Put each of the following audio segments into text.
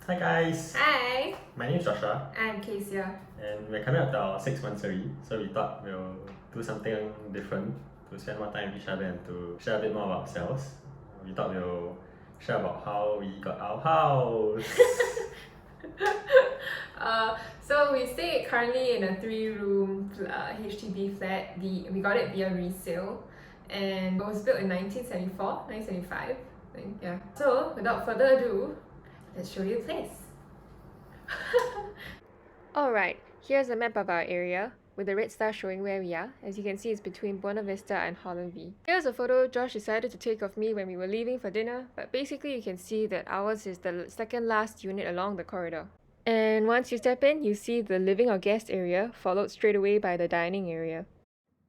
Hi guys! Hi! My name is Joshua I'm Kezia. and we're coming up to our 6-monthsary, so we thought we'll do something different to spend more time with each other and to share a bit more about ourselves. We thought we'll share about how we got our house. So we stay currently in a 3-room HDB flat. We got it via resale and it was built in 1974, 1975, I think, yeah. So without further ado, let's show you the place. Alright, here's a map of our area with the red star showing where we are. As you can see, it's between Buena Vista and Holland V. Here's a photo Josh decided to take of me when we were leaving for dinner, but basically you can see that ours is the second last unit along the corridor. And once you step in, you see the living or guest area, followed straight away by the dining area.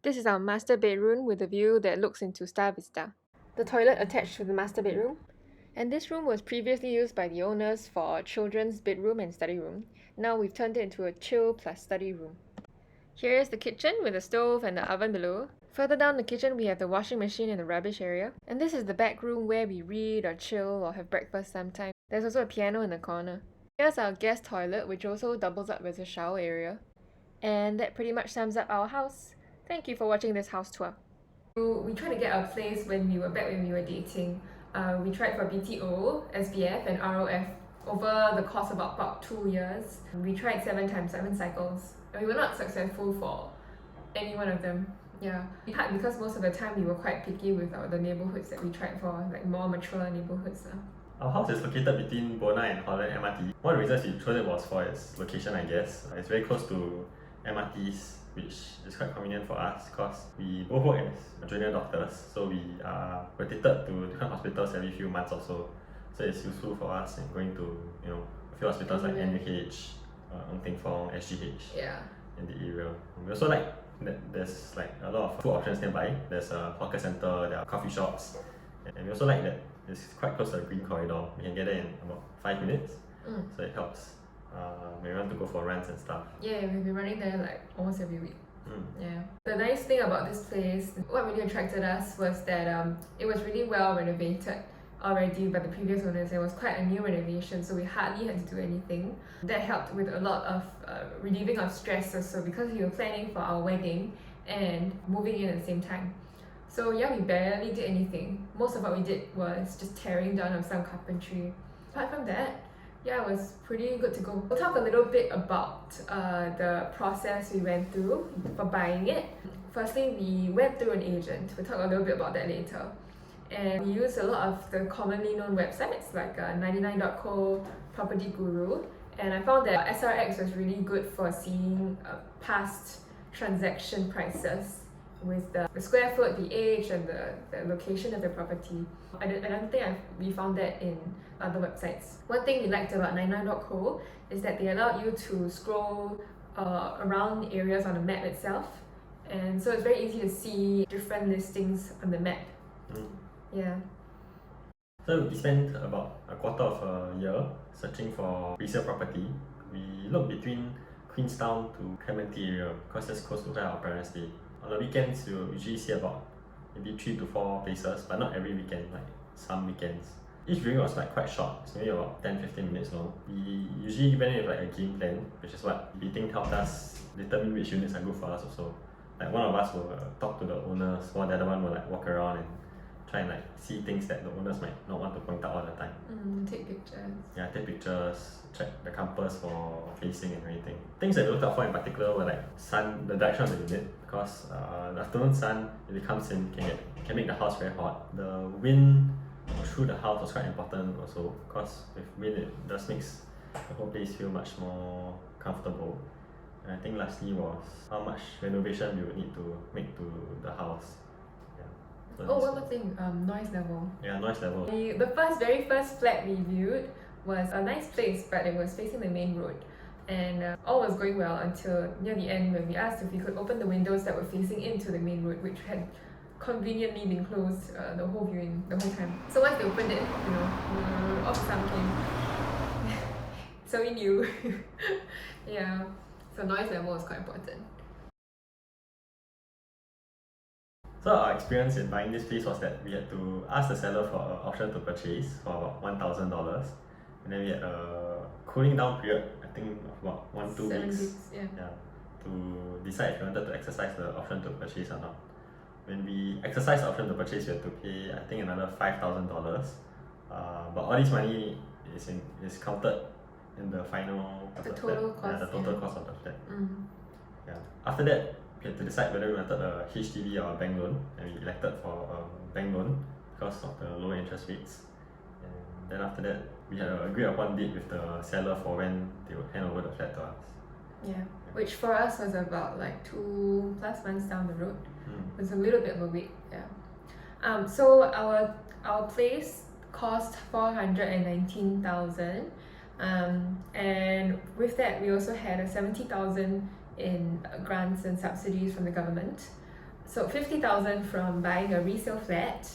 This is our master bedroom with a view that looks into Star Vista. The toilet attached to the master bedroom. And this room was previously used by the owners for children's bedroom and study room. Now we've turned it into a chill plus study room. Here is the kitchen with a stove and the oven below. Further down the kitchen we have the washing machine and the rubbish area. And this is the back room where we read or chill or have breakfast sometime. There's also a piano in the corner. Here's our guest toilet, which also doubles up as a shower area. And that pretty much sums up our house. Thank you for watching this house tour. We tried to get our place when we were dating. We tried for BTO, SBF and ROF over the course of about 2 years. We tried 7 times, 7 cycles. And we were not successful for any one of them. Yeah, because most of the time we were quite picky with the neighborhoods that we tried for, like more mature neighborhoods. Our house is located between Buona and Holland MRT. One of the reasons we chose it was for its location, I guess. It's very close to MRTs, which is quite convenient for us because we both work as junior doctors, so we are rotated to different hospitals every few months or so. So it's useful for us in going to a few hospitals like NUH, Ng Teng Fong, SGH in the area. We also like that there's like a lot of food options nearby. There's a hawker center, there are coffee shops, and we also like that it's quite close to the green corridor. We can get there in about 5 minutes, so it helps when we want to go for runs and stuff. Yeah, we've been running there like almost every week. Yeah. The nice thing about this place, what really attracted us was that it was really well renovated already by the previous owners. It was quite a new renovation, so we hardly had to do anything. That helped with a lot of relieving of stress also because we were planning for our wedding and moving in at the same time. So yeah, we barely did anything. Most of what we did was just tearing down of some carpentry. Apart from that, yeah, it was pretty good to go. We'll talk a little bit about the process we went through for buying it. Firstly, we went through an agent. We'll talk a little bit about that later. And we used a lot of the commonly known websites like 99.co, Property Guru. And I found that SRX was really good for seeing past transaction prices with the square foot, the age, and the location of the property. I don't think we found that in other websites. One thing we liked about 99.co is that they allowed you to scroll around areas on the map itself, and so it's very easy to see different listings on the map. Yeah. So we spent about a quarter of a year searching for resale property. We looked between Queenstown to Clementi area because that's close to where our parents stay. On the weekends, you usually see about maybe 3 to 4 places, but not every weekend, like some weekends. Each viewing was like quite short, it's maybe about 10-15 minutes long. We usually went in with like a game plan, which is what we think helped us determine which units are good for us also. Like one of us will talk to the owners, while the other one will like walk around and try and like see things that the owners might not want to point out all the time. Take pictures. Yeah, take pictures, check the compass for facing and everything. Things that we looked out for in particular were like sun, the direction of the unit, because the afternoon sun, if it comes in, can make the house very hot. The wind through the house was quite important also, because with wind it just makes the whole place feel much more comfortable. And I think lastly was how much renovation we would need to make to the house. One more thing, noise level. Yeah, noise level. The very first flat we viewed was a nice place, but it was facing the main road. And all was going well until near the end when we asked if we could open the windows that were facing into the main road, which had conveniently been closed the whole time. So once they opened it, off the sound came. So we knew. Yeah, so noise level was quite important. So our experience in buying this place was that we had to ask the seller for an option to purchase for about $1,000, and then we had a cooling down period, I think of about 1-2 7 weeks. weeks, yeah. Yeah, to decide if you wanted to exercise the option to purchase or not. When we exercise the option to purchase, we have to pay I think another $5,000. But all this money is counted in the final The of total flat. cost, The total yeah. cost of the flat. Yeah. After that, we had to decide whether we wanted a HDB or a bank loan, and we elected for a bank loan because of the low interest rates. And then after that, we had an agreed upon date with the seller for when they would hand over the flat to us. Yeah, which for us was about like 2+ months down the road. Mm. It was a little bit of a wait, yeah. So our place cost 419,000, and with that we also had a 70,000 in grants and subsidies from the government. So 50,000 from buying a resale flat,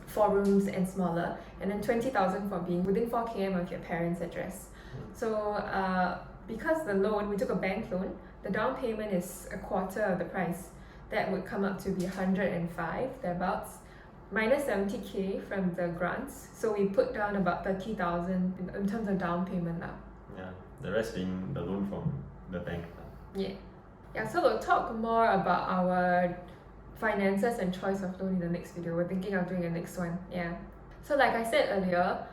4 rooms and smaller, and then 20,000 for being within 4 km of your parents' address. So because the loan, we took a bank loan, the down payment is a quarter of the price. That would come up to be 105 thereabouts, minus 70k from the grants. So we put down about 30,000 in terms of down payment now. Yeah, the rest being the loan from the bank. Yeah, so we'll talk more about our finances and choice of loan in the next video. We're thinking of doing the next one. Yeah. So like I said earlier,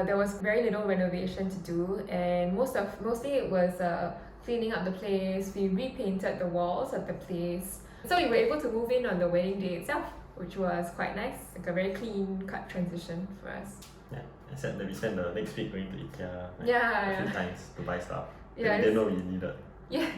there was very little renovation to do, and mostly it was cleaning up the place. We repainted the walls of the place. So we were able to move in on the wedding day itself, which was quite nice, like a very clean cut transition for us. Yeah, except that we spent the next week going to IKEA a few times to buy stuff. Yeah, we didn't know we needed. Yes.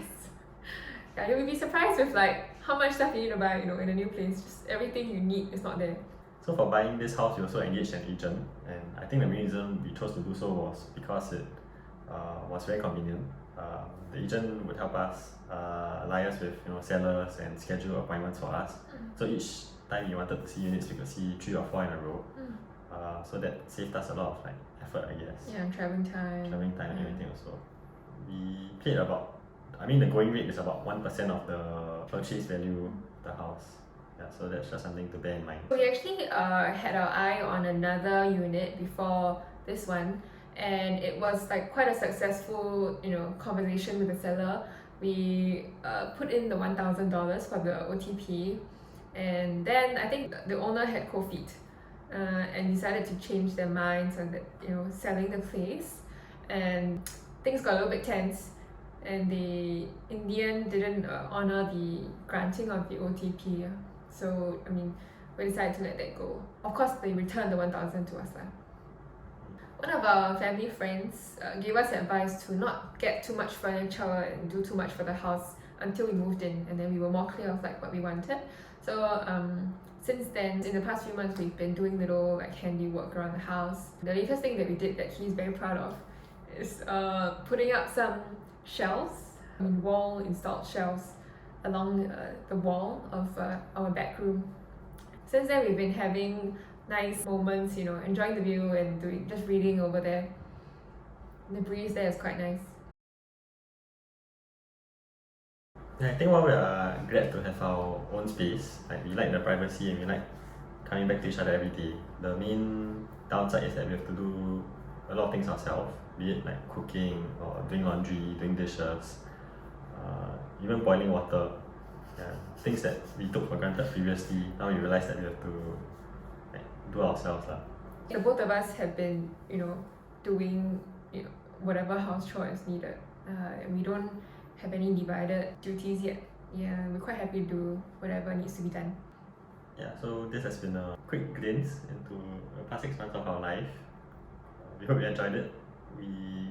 Yeah, you would be surprised with like how much stuff you need to buy, in a new place. Just everything you need is not there. So for buying this house, we also engaged an agent, and I think the main reason we chose to do so was because it was very convenient. The agent would help us liaise with sellers and schedule appointments for us. So each time we wanted to see units, we could see 3 or 4 in a row. So that saved us a lot of effort, I guess. Yeah, and traveling time. And everything also. We paid the going rate is about 1% of the purchase value of the house. Yeah, so that's just something to bear in mind. We actually had our eye on another unit before this one, and it was like quite a successful conversation with the seller. We put in the $1,000 for the OTP, and then I think the owner had cold feet and decided to change their minds on selling the place, and things got a little bit tense, and they in the end didn't honor the granting of the OTP. So we decided to let that go. Of course, they returned the 1,000 to us. One of our family friends gave us advice to not get too much furniture and do too much for the house until we moved in, and then we were more clear of what we wanted. So since then, in the past few months, we've been doing little handiwork around the house. The latest thing that we did that he's very proud of is putting up some shelves, wall installed shelves along the wall of our back room. Since then, we've been having nice moments, enjoying the view and just reading over there. The breeze there is quite nice. Yeah, I think while we are glad to have our own space, we like the privacy and we like coming back to each other every day. The main downside is that we have to do a lot of things ourselves, be it cooking or doing laundry, doing dishes, even boiling water. Yeah, things that we took for granted previously, now we realize that we have to do ourselves. The both of us have been, doing whatever house chore is needed. And we don't have any divided duties yet. Yeah, we're quite happy to do whatever needs to be done. Yeah, so this has been a quick glimpse into the past 6 months of our life. We hope you enjoyed it. We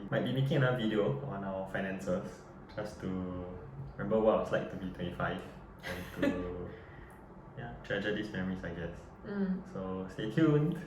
might be making another video on our finances, just to remember what it was like to be 25 and to treasure these memories, I guess. So stay tuned.